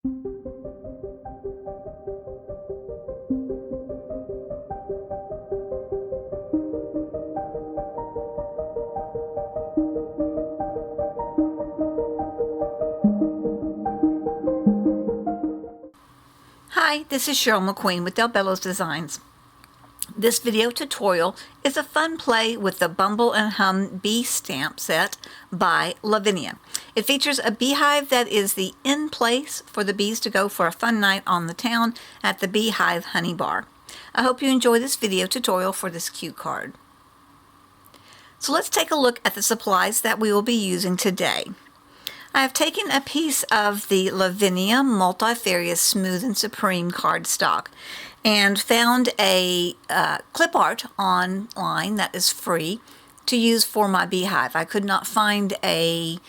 Hi, this is Cheryl McQueen with Bello's Designs. This video tutorial is a fun play with the Bumble and Hum bee stamp set by Lavinia. It features a beehive that is the in place for the bees to go for a fun night on the town at the Bee Hive Honey Bar. I hope you enjoy this video tutorial for this cute card. So let's take a look at the supplies that we will be using today. I have taken a piece of the Lavinia Multifarious Smooth and Supreme cardstock and found a clip art online that is free to use for my beehive. I could not find a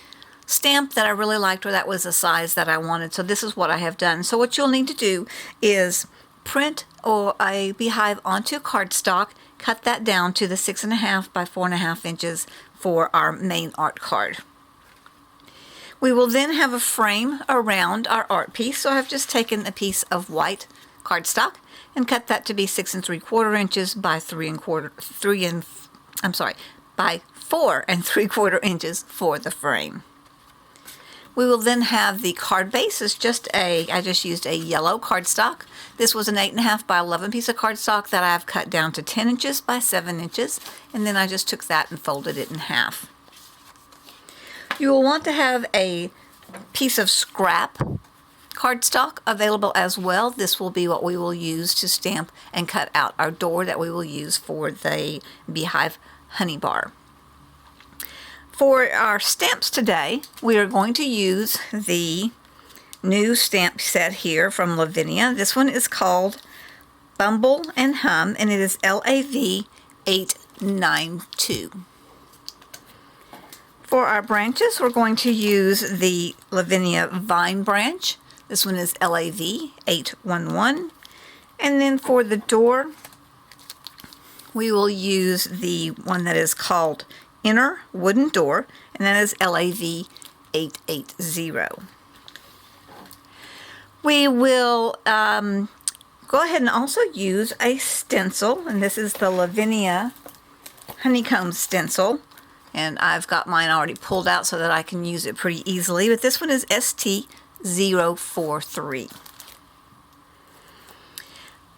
stamp that I really liked or that was the size that I wanted, so this is what I have done. So what you'll need to do is print a beehive onto cardstock, cut that down to the 6.5 by 4.5 inches for our main art card. We will then have a frame around our art piece, so I've just taken a piece of white cardstock and cut that to be 6 3/4 inches by 4 3/4 inches for the frame. We will then have the card base. I just used a yellow cardstock. This was an 8.5 by 11 piece of cardstock that I have cut down to 10 inches by 7 inches, and then I just took that and folded it in half. You will want to have a piece of scrap cardstock available as well. This will be what we will use to stamp and cut out our door that we will use for the Bee Hive Honey Bar. For our stamps today, we are going to use the new stamp set here from Lavinia. This one is called Bumble and Hum, and it is LAV 892. For our branches, we're going to use the Lavinia Vine branch. This one is LAV 811. And then for the door, we will use the one that is called Inner Wooden Door, and that is LAV 880. We will go ahead and also use a stencil, and this is the Lavinia Honeycomb stencil. And I've got mine already pulled out so that I can use it pretty easily. But this one is ST043.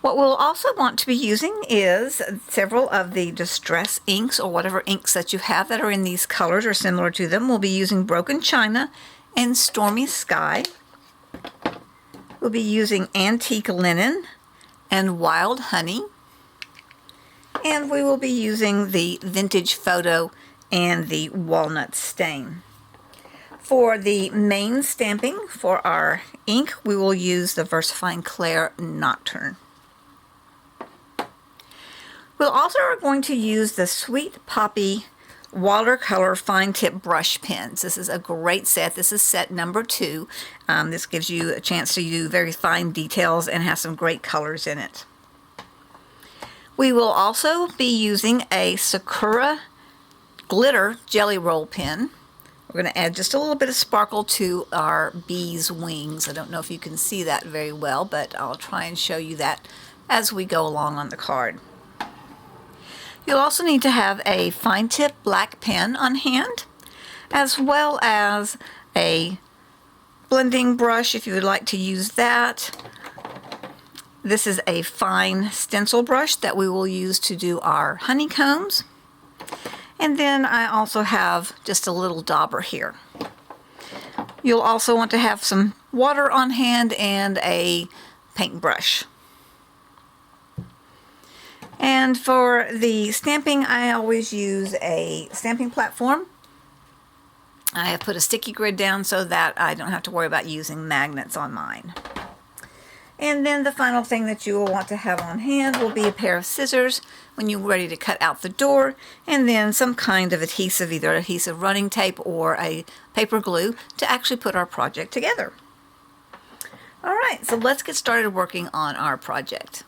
What we'll also want to be using is several of the distress inks or whatever inks that you have that are in these colors or similar to them. We'll be using Broken China and Stormy Sky. We'll be using Antique Linen and Wild Honey. And we will be using the Vintage Photo and the Walnut Stain. For the main stamping for our ink, we will use the VersaFine Clair Nocturne. We'll also are going to use the Sweet Poppy watercolor fine tip brush pens. This is a great set. This is set number 2. This gives you a chance to do very fine details and has some great colors in it. We will also be using a Sakura glitter jelly roll pen. We're going to add just a little bit of sparkle to our bee's wings. I don't know if you can see that very well, but I'll try and show you that as we go along on the card. You'll also need to have a fine tip black pen on hand, as well as a blending brush if you would like to use that. This is a fine stencil brush that we will use to do our honeycombs. And then I also have just a little dauber here. You'll also want to have some water on hand and a paintbrush. And for the stamping, I always use a stamping platform. I have put a sticky grid down so that I don't have to worry about using magnets on mine. And then the final thing that you will want to have on hand will be a pair of scissors when you're ready to cut out the door, and then some kind of adhesive, either adhesive running tape or a paper glue to actually put our project together. All right, so let's get started working on our project.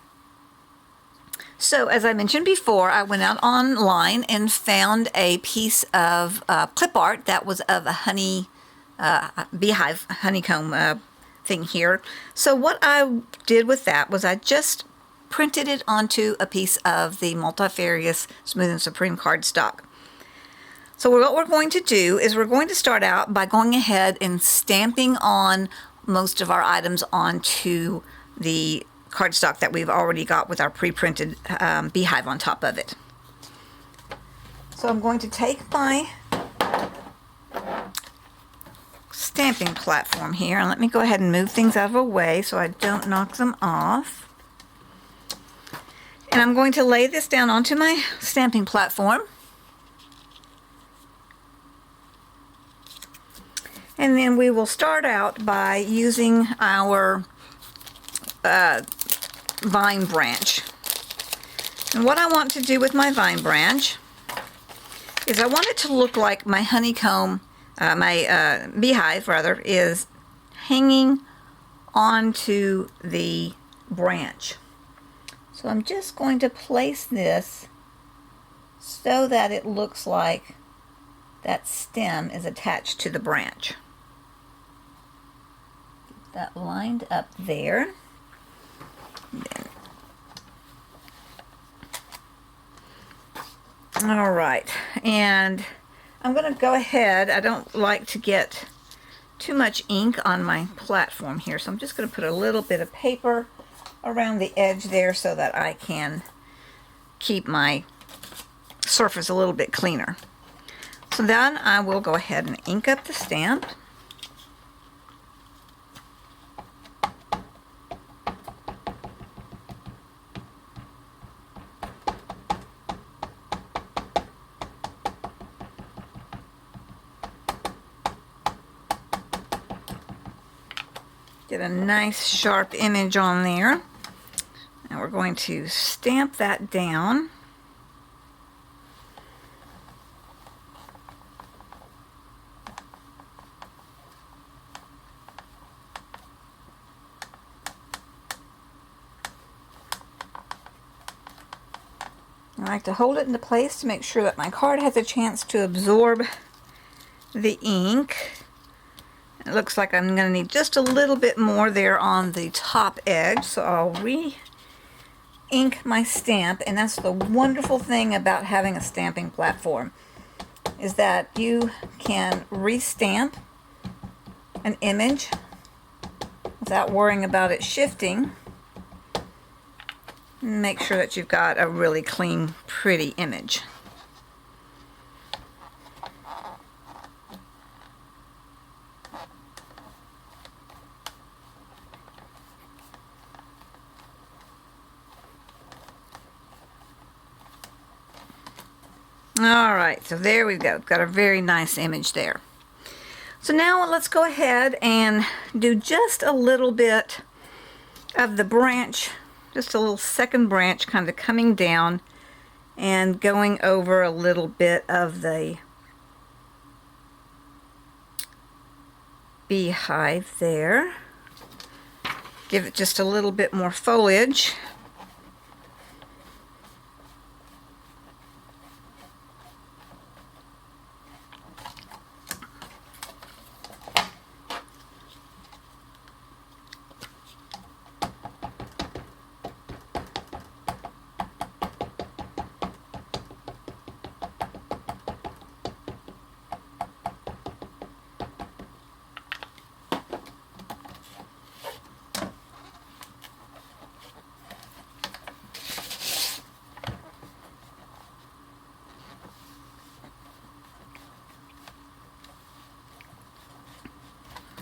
So as I mentioned before, I went out online and found a piece of clip art that was of a beehive honeycomb thing here. So what I did with that was I just printed it onto a piece of the Multifarious Smooth and Supreme cardstock. So what we're going to do is we're going to start out by going ahead and stamping on most of our items onto the cardstock that we've already got with our pre-printed beehive on top of it. So I'm going to take my stamping platform here, and let me go ahead and move things out of the way so I don't knock them off. And I'm going to lay this down onto my stamping platform. And then we will start out by using our vine branch. And what I want to do with my vine branch is I want it to look like my honeycomb, my beehive rather, is hanging onto the branch. So I'm just going to place this so that it looks like that stem is attached to the branch. Get that lined up there. All right, and I'm going to go ahead. I don't like to get too much ink on my platform here, so I'm just going to put a little bit of paper around the edge there so that I can keep my surface a little bit cleaner. So then I will go ahead and ink up the stamp. Get a nice sharp image on there. And we're going to stamp that down. I like to hold it into place to make sure that my card has a chance to absorb the ink. It looks like I'm going to need just a little bit more there on the top edge, so I'll re-ink my stamp. And that's the wonderful thing about having a stamping platform, is that you can re-stamp an image without worrying about it shifting. Make sure that you've got a really clean, pretty image. All right, so there we go. Got a very nice image there. So now let's go ahead and do just a little bit of the branch, just a little second branch kind of coming down and going over a little bit of the beehive there. Give it just a little bit more foliage.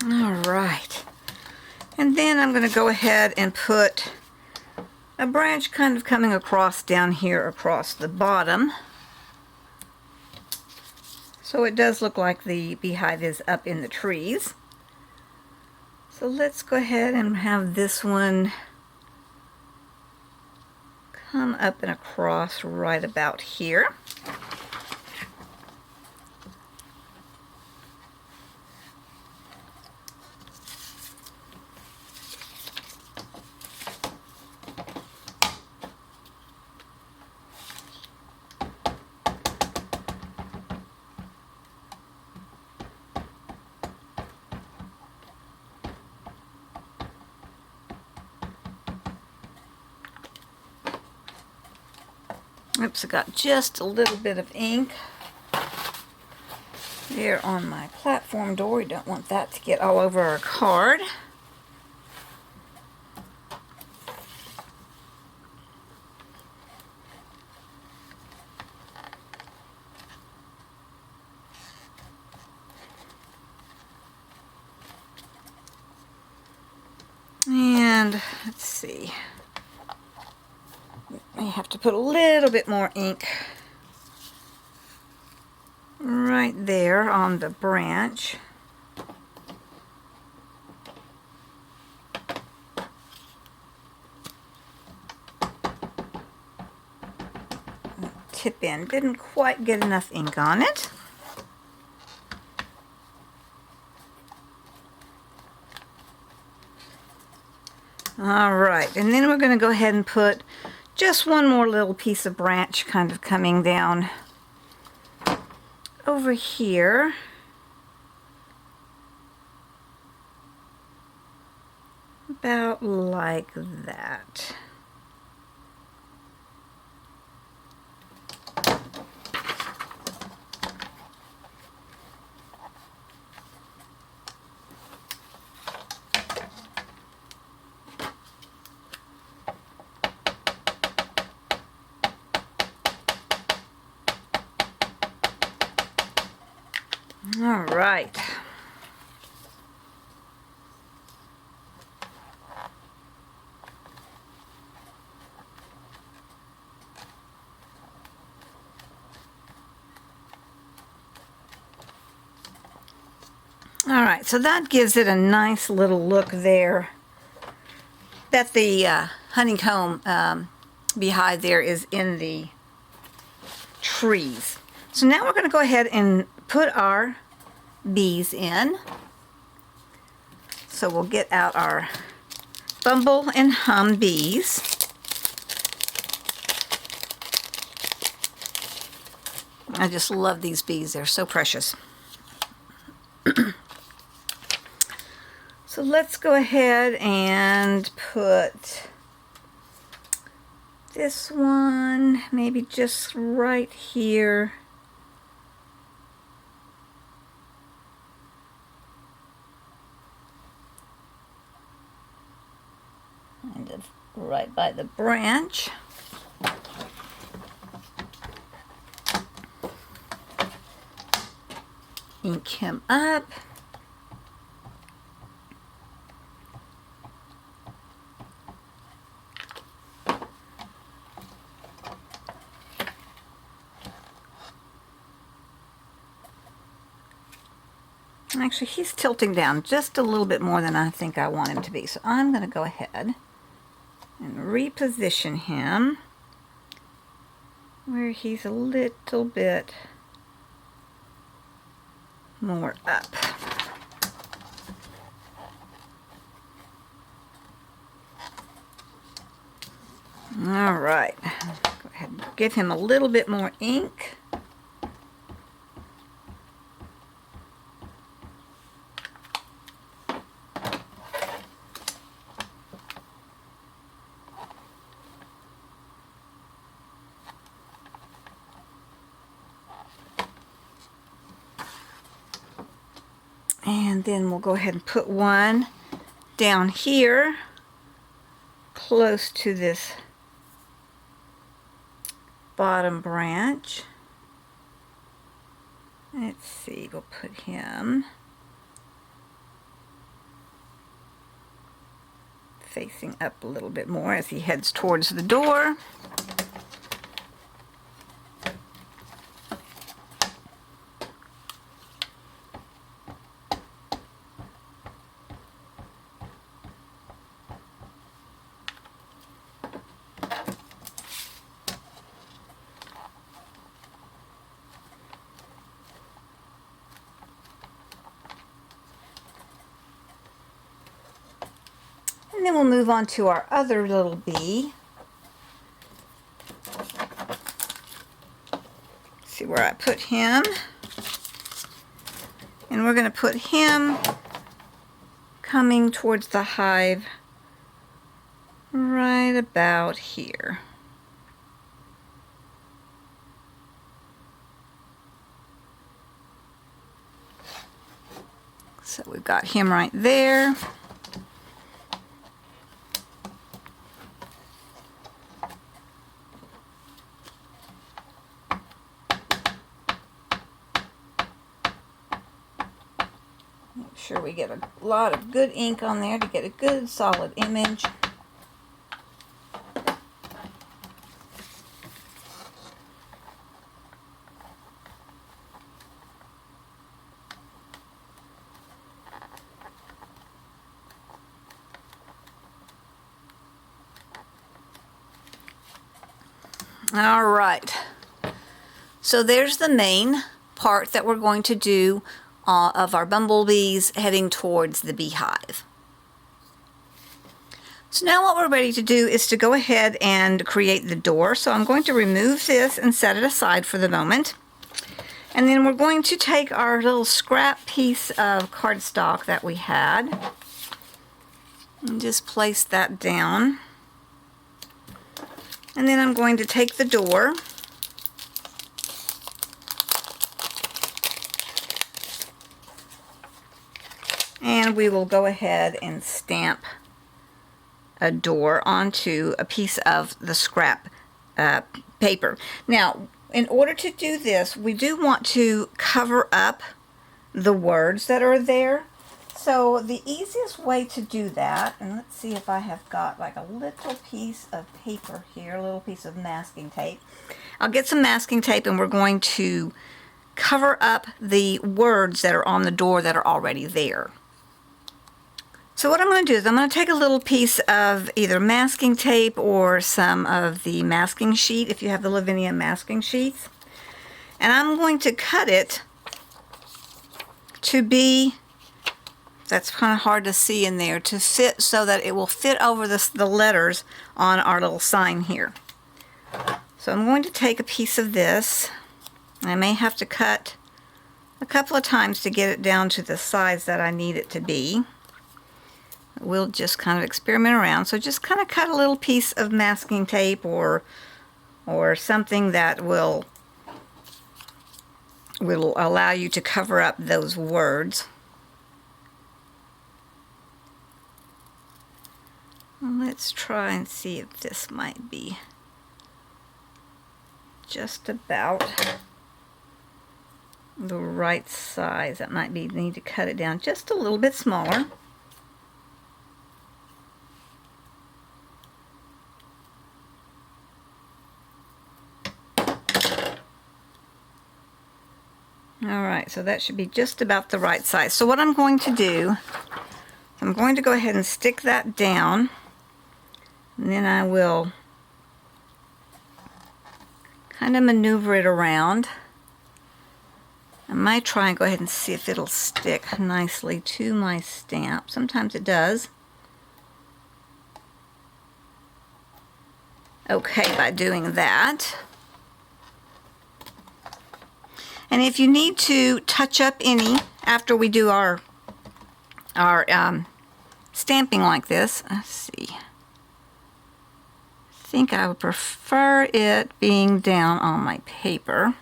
All right, and then I'm going to go ahead and put a branch kind of coming across down here across the bottom. So it does look like the beehive is up in the trees. So let's go ahead and have this one come up and across right about here. Oops, I got just a little bit of ink there on my platform door. We don't want that to get all over our card. And let's see, I have to put a little bit more ink right there on the branch. Tip in, didn't quite get enough ink on it. All right, and then we're going to go ahead and put just one more little piece of branch kind of coming down over here. About like that. All right. All right, so that gives it a nice little look there. That the honeycomb beehive there is in the trees. So now we're going to go ahead and put our bees in. So we'll get out our Bumble and Hum bees. I just love these bees. They're so precious. So let's go ahead and put this one maybe just right here. Kind of right by the branch. Ink him up. Actually, he's tilting down just a little bit more than I think I want him to be. So I'm going to go ahead and reposition him where he's a little bit more up. All right. Go ahead and give him a little bit more ink. And then we'll go ahead and put one down here close to this bottom branch. Let's see, we'll put him facing up a little bit more as he heads towards the door. And then we'll move on to our other little bee. See where I put him. And we're going to put him coming towards the hive right about here. So we've got him right there. Make sure we get a lot of good ink on there to get a good solid image. All right, so there's the main part that we're going to do of our bumblebees heading towards the beehive. So now what we're ready to do is to go ahead and create the door. So I'm going to remove this and set it aside for the moment. And then we're going to take our little scrap piece of cardstock that we had and just place that down. And then I'm going to take the door and we will go ahead and stamp a door onto a piece of the scrap paper. Now, in order to do this, we do want to cover up the words that are there. So the easiest way to do that, and let's see if I have got like a little piece of paper here, a little piece of masking tape. I'll get some masking tape and we're going to cover up the words that are on the door that are already there. So what I'm going to do is I'm going to take a little piece of either masking tape or some of the masking sheet, if you have the Lavinia masking sheets, and I'm going to cut it to be, that's kind of hard to see in there, to fit so that it will fit over the letters on our little sign here. So I'm going to take a piece of this. I may have to cut a couple of times to get it down to the size that I need it to be. We'll just kind of experiment around. So just kind of cut a little piece of masking tape or something that will allow you to cover up those words. Let's try and see if this might be just about the right size. That might be, need to cut it down just a little bit smaller. Alright, so that should be just about the right size. So what I'm going to do, I'm going to go ahead and stick that down, and then I will kind of maneuver it around. I might try and go ahead and see if it'll stick nicely to my stamp. Sometimes it does. Okay, by doing that. And if you need to touch up any after we do our stamping like this, let's see. I think I would prefer it being down on my paper.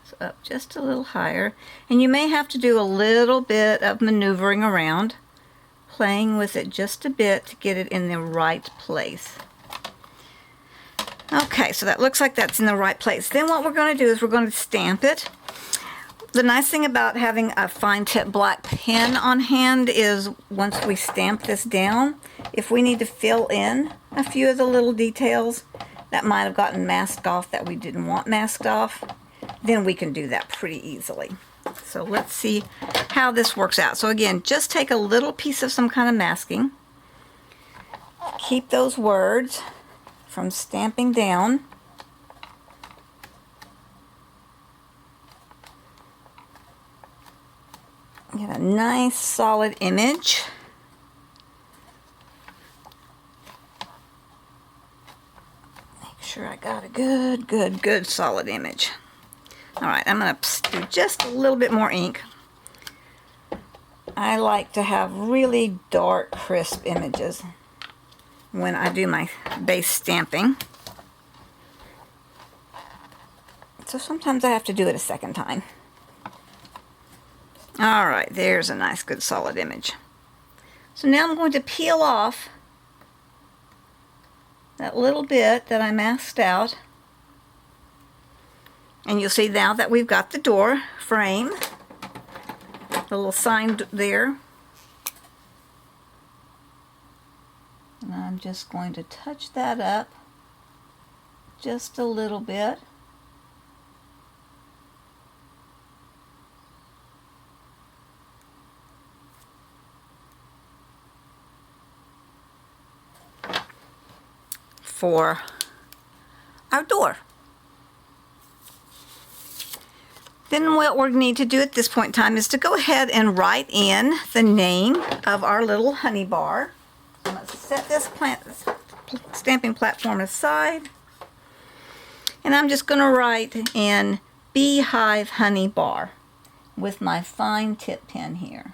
So up just a little higher. And you may have to do a little bit of maneuvering around, playing with it just a bit to get it in the right place. Okay, so that looks like that's in the right place. Then what we're going to do is we're going to stamp it. The nice thing about having a fine tip black pen on hand is once we stamp this down, if we need to fill in a few of the little details that might have gotten masked off that we didn't want masked off, then we can do that pretty easily. So let's see how this works out. So again, just take a little piece of some kind of masking. Keep those words from stamping down. Get a nice solid image. Make sure I got a good solid image. Alright, I'm going to do just a little bit more ink. I like to have really dark, crisp images when I do my base stamping. So sometimes I have to do it a second time. All right, there's a nice, good, solid image. So now I'm going to peel off that little bit that I masked out. And you'll see now that we've got the door frame, the little sign there. And I'm just going to touch that up just a little bit. For our door. Then what we need to do at this point in time is to go ahead and write in the name of our little honey bar. I'm going to set this stamping platform aside. And I'm just going to write in Bee Hive Honey Bar with my fine tip pen here.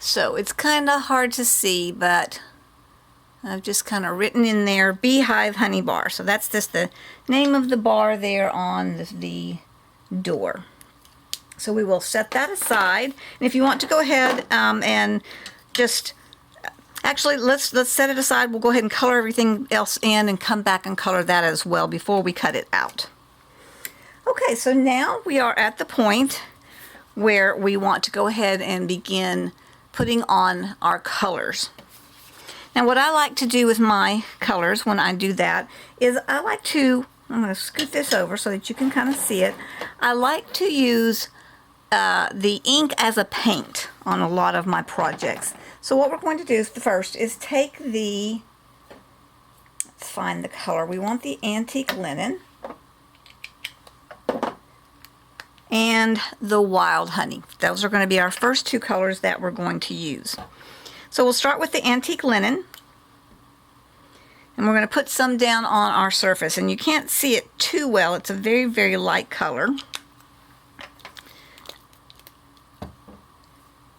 So it's kind of hard to see, but I've just kind of written in there Bee Hive Honey Bar. So that's just the name of the bar there on the door. So we will set that aside. And if you want to go ahead and just, actually let's set it aside. We'll go ahead and color everything else in and come back and color that as well before we cut it out. Okay, so now we are at the point where we want to go ahead and begin putting on our colors. Now what I like to do with my colors when I do that is I like to, I'm going to scoot this over so that you can kind of see it. I like to use the ink as a paint on a lot of my projects. So what we're going to do first is take the, let's find the color. We want the antique linen and the wild honey. Those are going to be our first two colors that we're going to use. So we'll start with the antique linen, and we're going to put some down on our surface, and you can't see it too well. It's a very, very light color.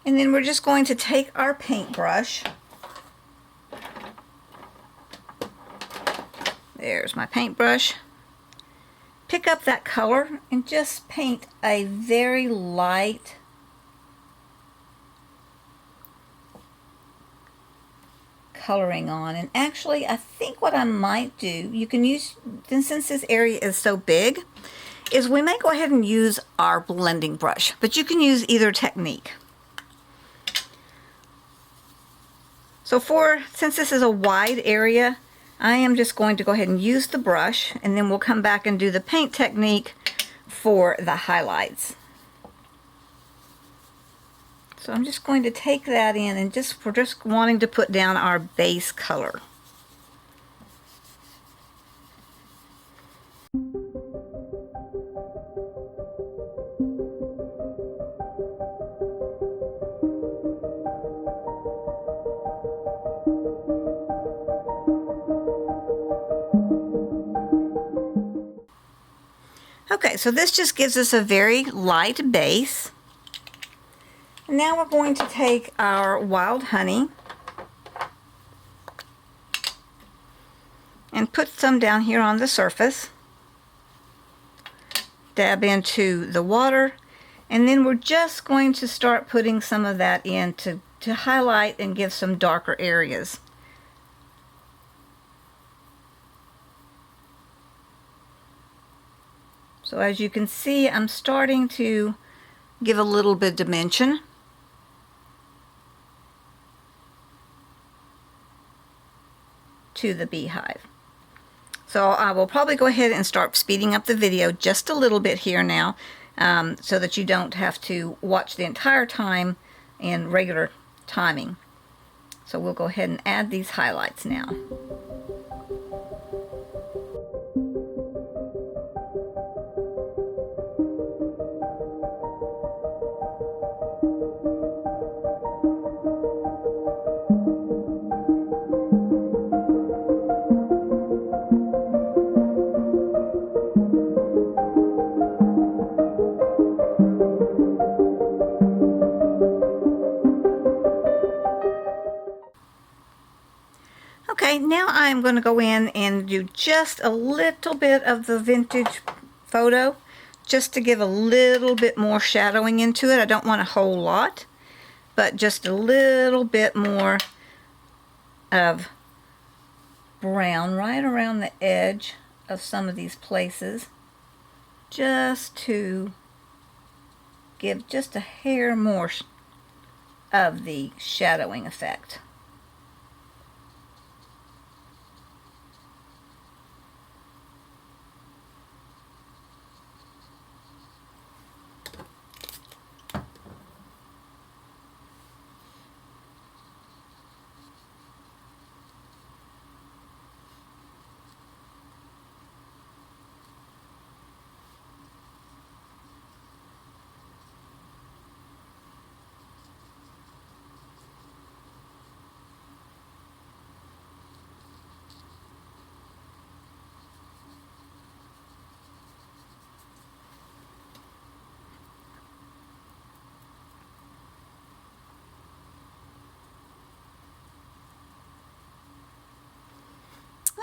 And then we're just going to take our paintbrush. There's my paintbrush. Pick up that color and just paint a very light coloring on. And actually, I think what I might do, you can use, since this area is so big, is we may go ahead and use our blending brush, but you can use either technique. So since this is a wide area, I am just going to go ahead and use the brush, and then we'll come back and do the paint technique for the highlights. So I'm just going to take that in, and we're just wanting to put down our base color. Okay, so this just gives us a very light base. And now we're going to take our wild honey and put some down here on the surface. Dab into the water, and then we're just going to start putting some of that in to highlight and give some darker areas. So as you can see, I'm starting to give a little bit of dimension. To the beehive. So I will probably go ahead and start speeding up the video just a little bit here now, so that you don't have to watch the entire time in regular timing. So we'll go ahead and add these highlights now. Okay, now I'm going to go in and do just a little bit of the vintage photo, just to give a little bit more shadowing into it. I don't want a whole lot, but just a little bit more of brown right around the edge of some of these places, just to give just a hair more of the shadowing effect.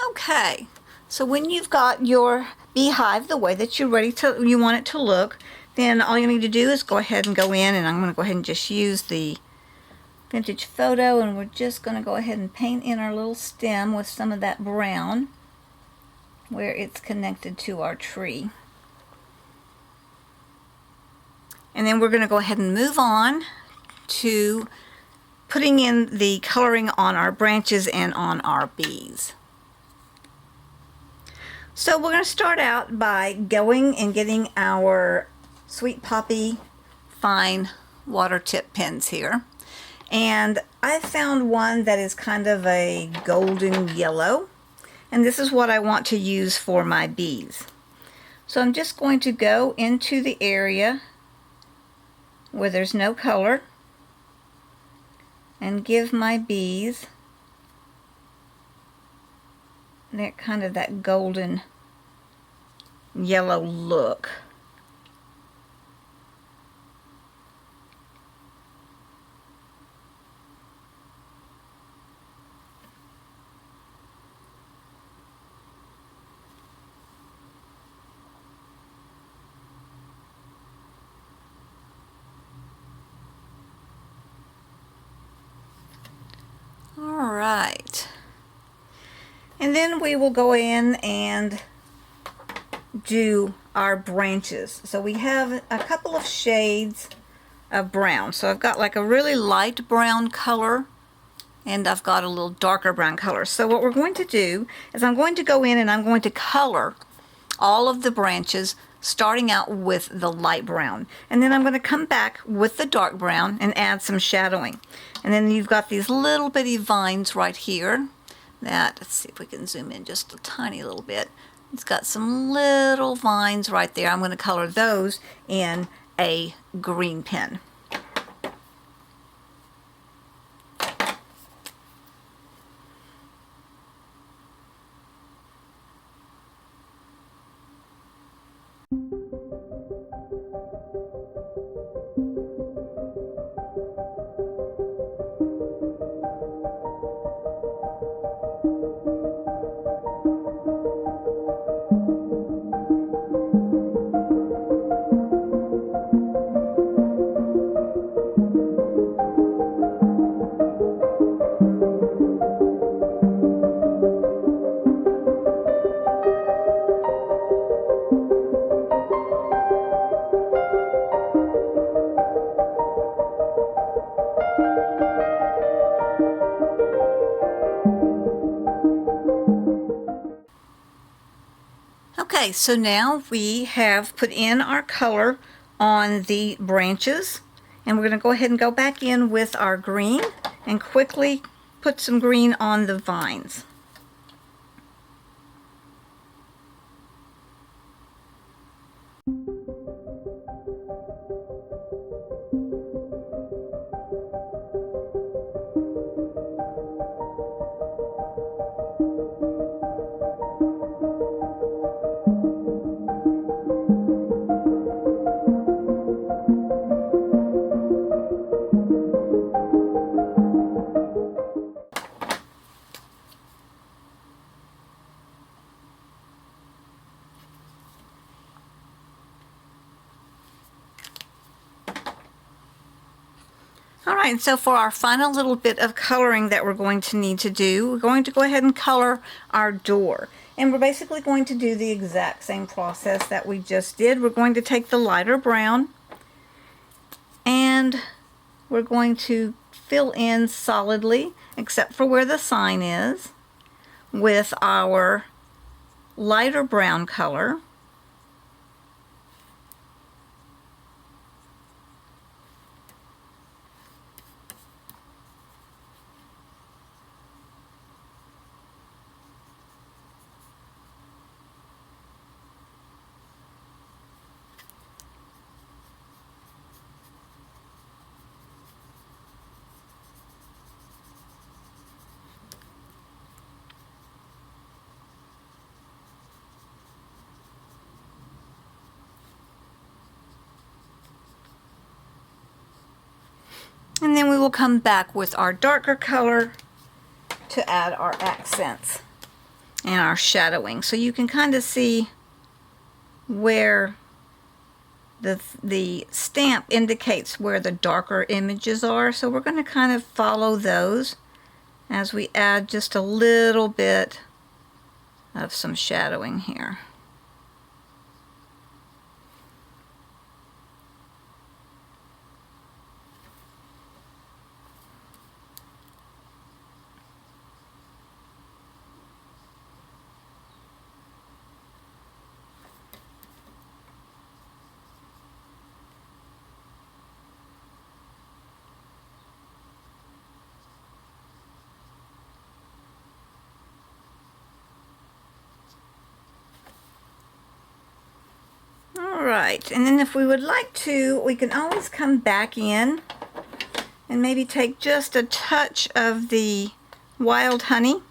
Okay, so when you've got your beehive the way that you want it to look, then all you need to do is go ahead and go in, and I'm going to go ahead and just use the vintage photo, and we're just going to go ahead and paint in our little stem with some of that brown where it's connected to our tree. And then we're going to go ahead and move on to putting in the coloring on our branches and on our bees. So we're going to start out by going and getting our Sweet Poppy fine water tip pens here. And I found one that is kind of a golden yellow. And this is what I want to use for my bees. So I'm just going to go into the area where there's no color and give my bees that kind of that golden yellow look. All right. And then we will go in and do our branches. So we have a couple of shades of brown. So I've got like a really light brown color, and I've got a little darker brown color. So what we're going to do is I'm going to go in and I'm going to color all of the branches, starting out with the light brown. And then I'm going to come back with the dark brown and add some shadowing. And then you've got these little bitty vines right here that, let's see if we can zoom in just a tiny little bit. It's got some little vines right there. I'm going to color those in a green pen. Okay, so now we have put in our color on the branches, and we're going to go ahead and go back in with our green and quickly put some green on the vines. All right, and so for our final little bit of coloring that we're going to need to do, we're going to go ahead and color our door. And we're basically going to do the exact same process that we just did. We're going to take the lighter brown and we're going to fill in solidly, except for where the sign is, with our lighter brown color. And then we will come back with our darker color to add our accents and our shadowing. So you can kind of see where the stamp indicates where the darker images are. So we're going to kind of follow those as we add just a little bit of some shadowing here. Alright, and then if we would like to, we can always come back in and maybe take just a touch of the wild honey.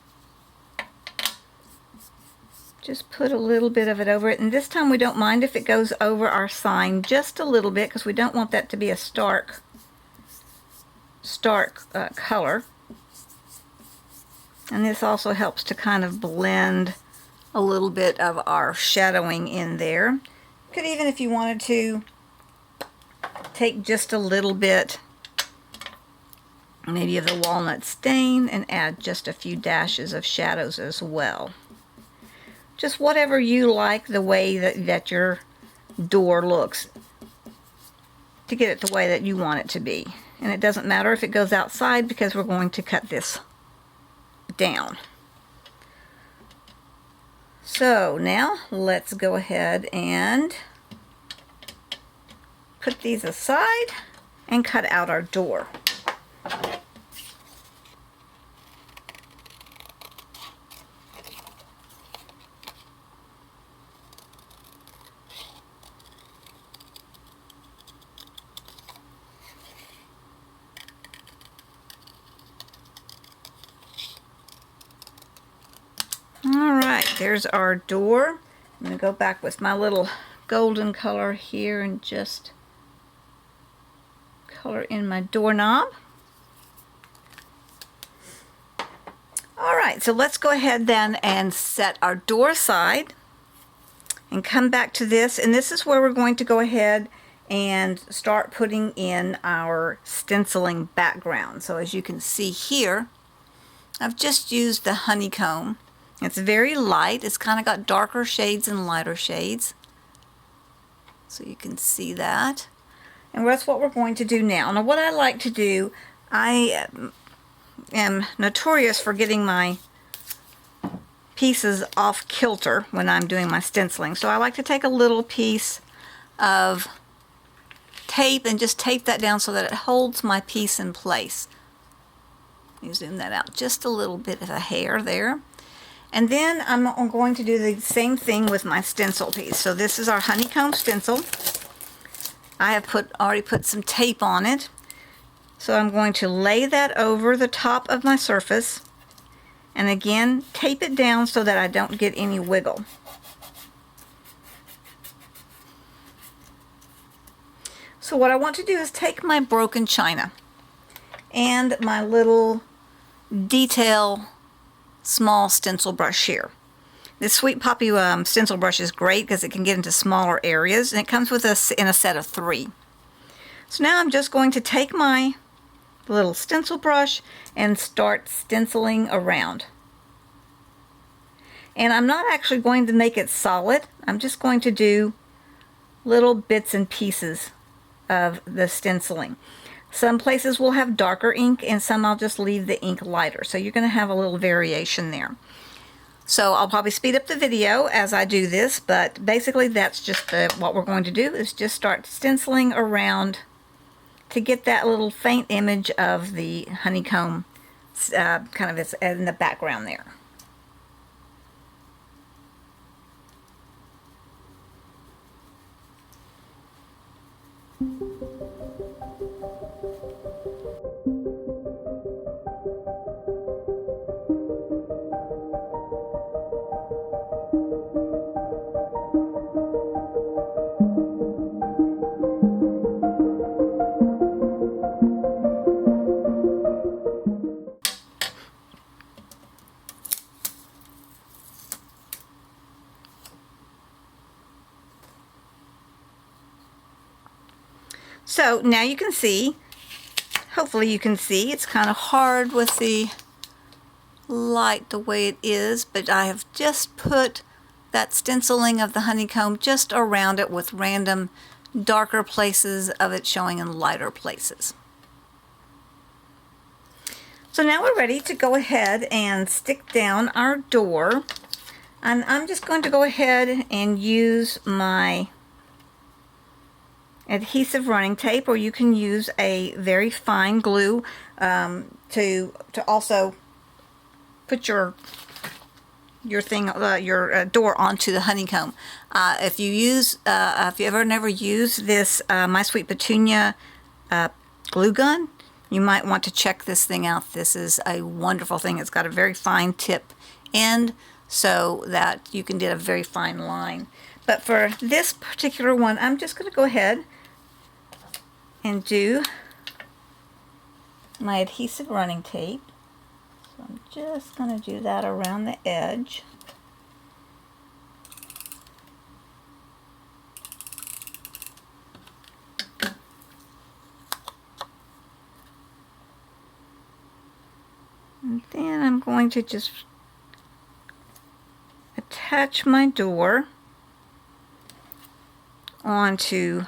Just put a little bit of it over it, and this time we don't mind if it goes over our sign just a little bit, because we don't want that to be a stark color. And this also helps to kind of blend a little bit of our shadowing in there. Could even, if you wanted to, take just a little bit maybe of the walnut stain and add just a few dashes of shadows as well. Just whatever you like, the way that your door looks, to get it the way that you want it to be. And it doesn't matter if it goes outside, because we're going to cut this down. So now let's go ahead and put these aside and cut out our door. Alright, there's our door. I'm going to go back with my little golden color here and just color in my doorknob. Alright, so let's go ahead then and set our door aside and come back to this. And this is where we're going to go ahead and start putting in our stenciling background. So as you can see here, I've just used the honeycomb. It's very light. It's kind of got darker shades and lighter shades. So you can see that. And that's what we're going to do now. Now what I like to do, I am notorious for getting my pieces off kilter when I'm doing my stenciling. So I like to take a little piece of tape and just tape that down so that it holds my piece in place. Let me zoom that out just a little bit of a hair there. And then I'm going to do the same thing with my stencil piece. So this is our honeycomb stencil. I have already put some tape on it. So I'm going to lay that over the top of my surface. And again, tape it down so that I don't get any wiggle. So what I want to do is take my broken china and my little detail small stencil brush here. This Sweet Poppy stencil brush is great because it can get into smaller areas, and it comes with us in a set of 3. So now I'm just going to take my little stencil brush and start stenciling around. And I'm not actually going to make it solid. I'm just going to do little bits and pieces of the stenciling. Some places will have darker ink and some I'll just leave the ink lighter. So you're going to have a little variation there. So I'll probably speed up the video as I do this, but basically that's just what we're going to do is just start stenciling around to get that little faint image of the honeycomb kind of in the background there. So now you can see, hopefully you can see, it's kind of hard with the light the way it is, but I have just put that stenciling of the honeycomb just around it with random darker places of it showing in lighter places. So now we're ready to go ahead and stick down our door. And I'm just going to go ahead and use my adhesive running tape, or you can use a very fine glue to also put your door onto the honeycomb. If you ever never use this My Sweet Petunia glue gun, you might want to check this thing out. This is a wonderful thing. It's got a very fine tip end so that you can get a very fine line. But for this particular one, I'm just going to go ahead and do my adhesive running tape. So I'm just going to do that around the edge. And then I'm going to just attach my door onto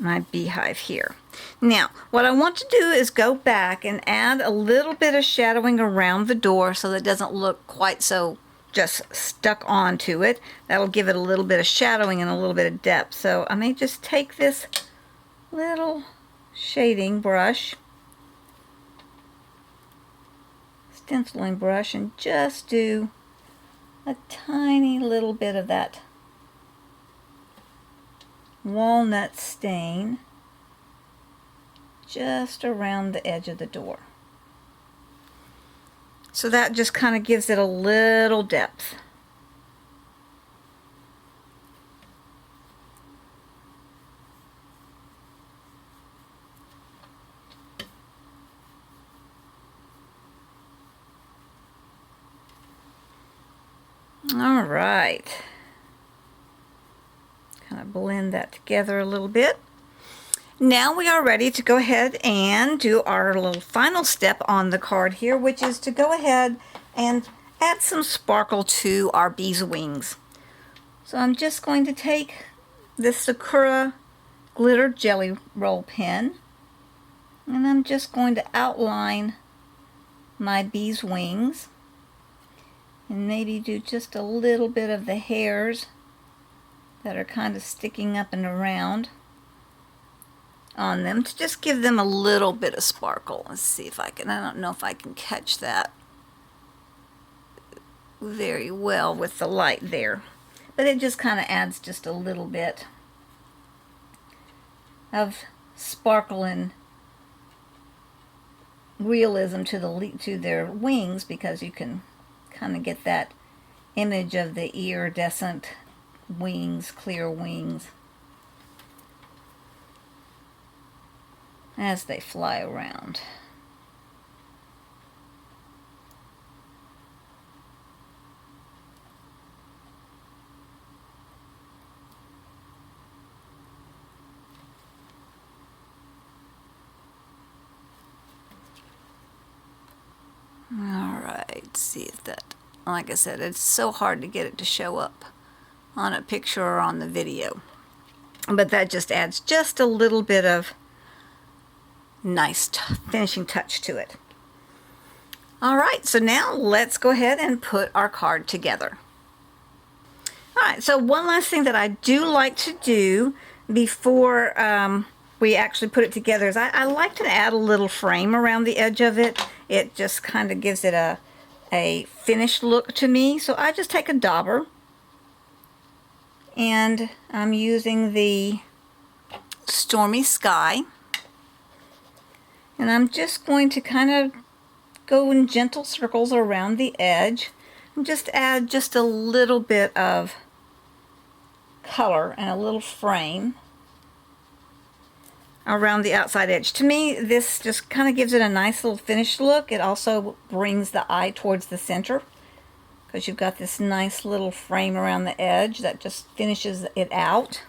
my beehive here. Now, what I want to do is go back and add a little bit of shadowing around the door so that it doesn't look quite so just stuck onto it. That'll give it a little bit of shadowing and a little bit of depth. So I may just take this little shading brush, stenciling brush, and just do a tiny little bit of that walnut stain just around the edge of the door. So that just kind of gives it a little depth. All right. Kind of blend that together a little bit. Now we are ready to go ahead and do our little final step on the card here, which is to go ahead and add some sparkle to our bee's wings. So I'm just going to take this Sakura glitter jelly roll pen, and I'm just going to outline my bee's wings and maybe do just a little bit of the hairs that are kind of sticking up and around on them to just give them a little bit of sparkle. Let's see if I can, I don't know if I can catch that very well with the light there, but it just kind of adds just a little bit of sparkle and realism to their wings, because you can kind of get that image of the iridescent wings, clear wings, as they fly around. right, see if that, like I said, it's so hard to get it to show up on a picture or on the video. But that just adds just a little bit of nice finishing touch to it. All right, so now let's go ahead and put our card together. All right, so one last thing that I do like to do before we actually put it together is I like to add a little frame around the edge of it. It just kind of gives it a finished look to me. So I just take a dauber, and I'm using the Stormy Sky, and I'm just going to kind of go in gentle circles around the edge and just add just a little bit of color and a little frame around the outside edge. To me, this just kind of gives it a nice little finished look. It also brings the eye towards the center because you've got this nice little frame around the edge that just finishes it out.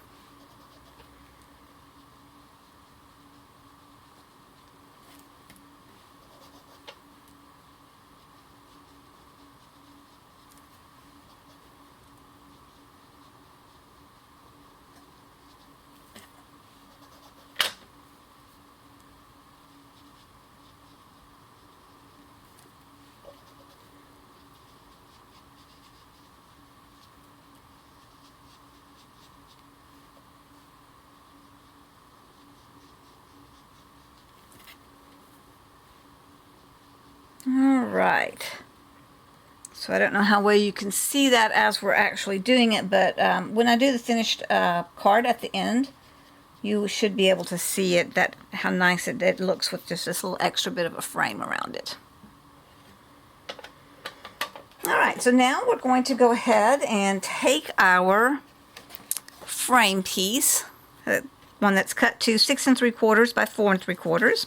All right, so I don't know how well you can see that as we're actually doing it, but when I do the finished card at the end, you should be able to see it, that how nice it looks with just this little extra bit of a frame around it. All right, so now we're going to go ahead and take our frame piece, one that's cut to 6 3/4 by 4 3/4.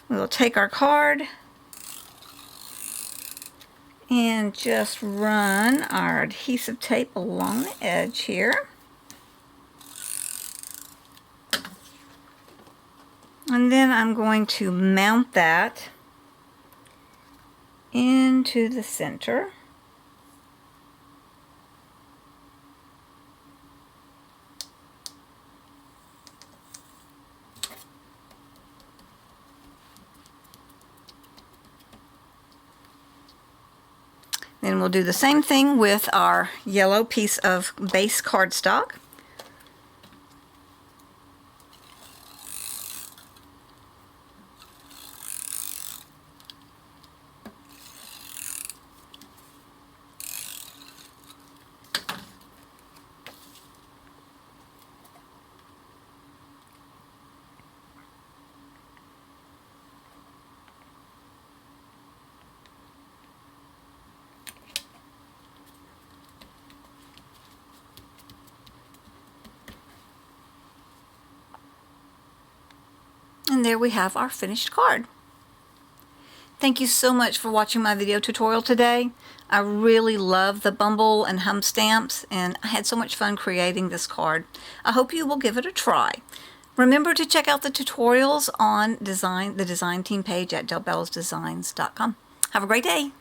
We'll take our card and just run our adhesive tape along the edge here. And then I'm going to mount that into the center. Then we'll do the same thing with our yellow piece of base cardstock. And there we have our finished card. Thank you so much for watching my video tutorial today. I really love the Bumble and Hum stamps, and I had so much fun creating this card. I hope you will give it a try. Remember to check out the tutorials on the design team page at delbellosdesigns.com. Have a great day.